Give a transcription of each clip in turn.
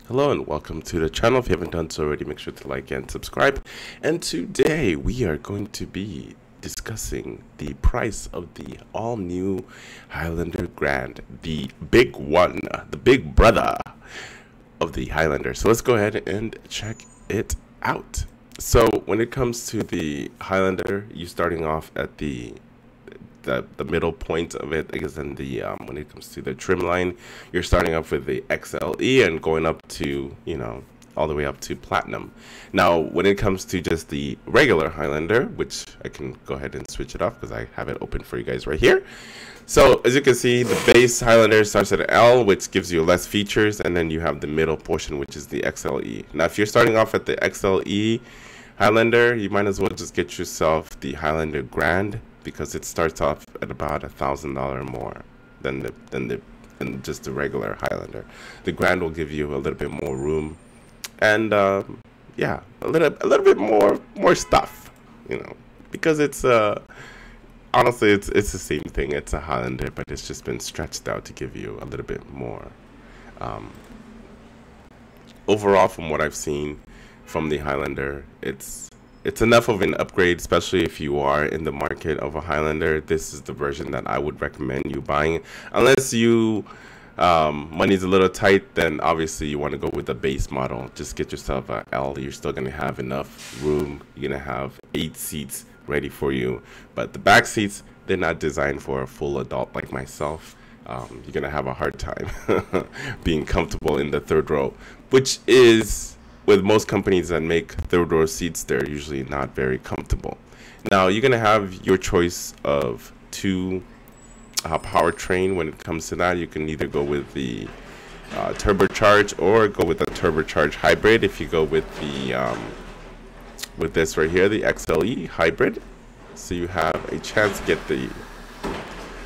Hello and welcome to the channel. If you haven't done so already, make sure to like and subscribe. And today we are going to be discussing the price of the all-new Highlander Grand, the big one, the big brother of the Highlander. So let's go ahead and check it out. So when it comes to the Highlander, you're starting off at the middle point of it. I guess in the when it comes to the trim line, you're starting off with the XLE and going up to, all the way up to platinum. Now when it comes to just the regular Highlander, which I can go ahead and switch it off because I have it open for you guys right here. So as you can see, the base Highlander starts at L, which gives you less features, and then you have the middle portion, which is the XLE. Now if you're starting off at the XLE Highlander, you might as well just get yourself the Highlander Grand, because it starts off at about $1,000 more than just the regular Highlander. The Grand will give you a little bit more room, and yeah, a little bit more stuff, because it's honestly it's the same thing. It's a Highlander, but it's just been stretched out to give you a little bit more. Overall, from what I've seen from the Highlander, it's enough of an upgrade, especially if you are in the market of a Highlander. This is the version that I would recommend you buying. Unless you money's a little tight, then obviously you want to go with the base model. Just get yourself a L. You're still going to have enough room. You're going to have 8 seats ready for you. But the back seats, they're not designed for a full adult like myself. You're going to have a hard time being comfortable in the third row, which is, with most companies that make third row seats, they're usually not very comfortable. Now you're gonna have your choice of 2 powertrain. When it comes to that, you can either go with the turbocharged or go with the turbocharged hybrid. If you go with the with this right here, the XLE hybrid, so you have a chance to get the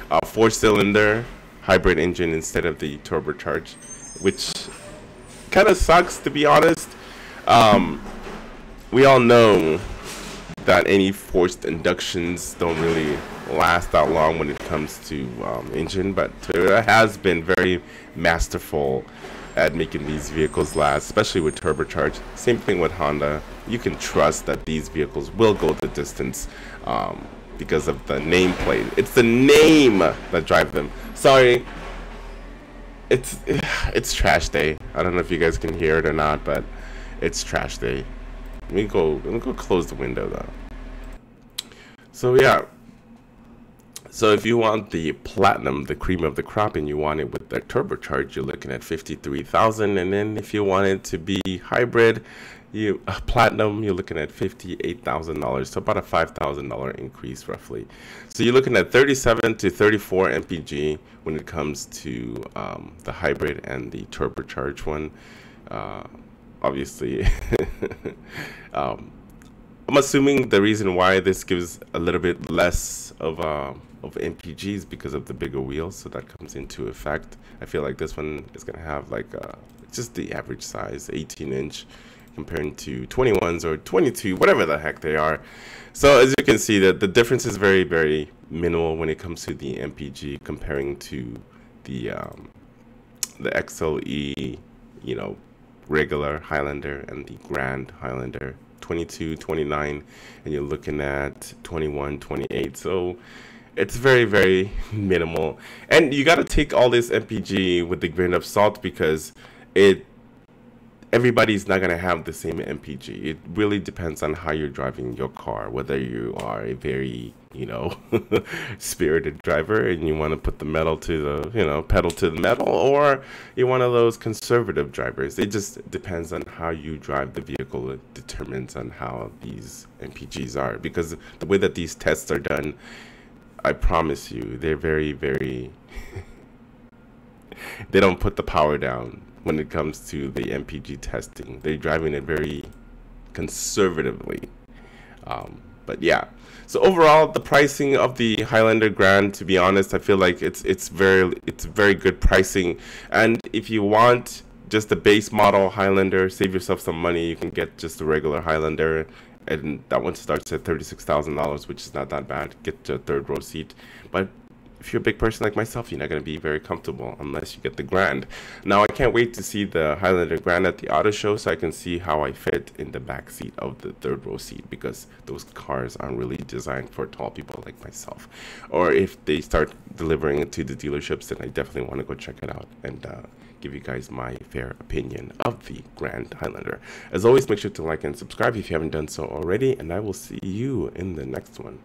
4-cylinder hybrid engine instead of the turbocharged, which kind of sucks, to be honest. We all know that any forced inductions don't really last that long when it comes to engine, but Toyota has been very masterful at making these vehicles last, especially with turbocharged. Same thing with Honda. You can trust that these vehicles will go the distance because of the nameplate. It's the name that drives them. Sorry, it's trash day. I don't know if you guys can hear it or not, but it's trash day. Let me go close the window though. So yeah. So if you want the platinum, the cream of the crop, and you want it with the turbocharged, you're looking at $53,000. And then if you want it to be hybrid, platinum, you're looking at $58,000. So about a $5,000 increase roughly. So you're looking at 37 to 34 mpg when it comes to the hybrid and the turbocharged one. Obviously, I'm assuming the reason why this gives a little bit less of mpgs because of the bigger wheels, so that comes into effect. I feel like this one is gonna have like just the average size, 18-inch, comparing to 21s or 22, whatever the heck they are. So as you can see, that the difference is very, very minimal when it comes to the mpg comparing to the XLE, regular Highlander and the Grand Highlander. 22, 29, and you're looking at 21, 28. So it's very, very minimal, and you got to take all this mpg with a grain of salt, because everybody's not going to have the same mpg. It really depends on how you're driving your car, whether you are a very spirited driver and you want to put the metal to the pedal to the metal, or you're one of those conservative drivers. It just depends on how you drive the vehicle. It determines on how these mpgs are, because the way that these tests are done, I promise you, they're very, very they don't put the power down when it comes to the mpg testing. They're driving it very conservatively. But yeah, so overall, the pricing of the Highlander Grand, to be honest, I feel like it's very good pricing. And if you want just the base model Highlander, save yourself some money, you can get just the regular Highlander, and that one starts at $36,000, which is not that bad. Get a third row seat. But if you're a big person like myself, you're not going to be very comfortable unless you get the Grand. Now, I can't wait to see the Highlander Grand at the auto show so I can see how I fit in the back seat of the third row seat, because those cars aren't really designed for tall people like myself. Or if they start delivering it to the dealerships, then I definitely want to go check it out and give you guys my fair opinion of the Grand Highlander. As always, make sure to like and subscribe if you haven't done so already, and I will see you in the next one.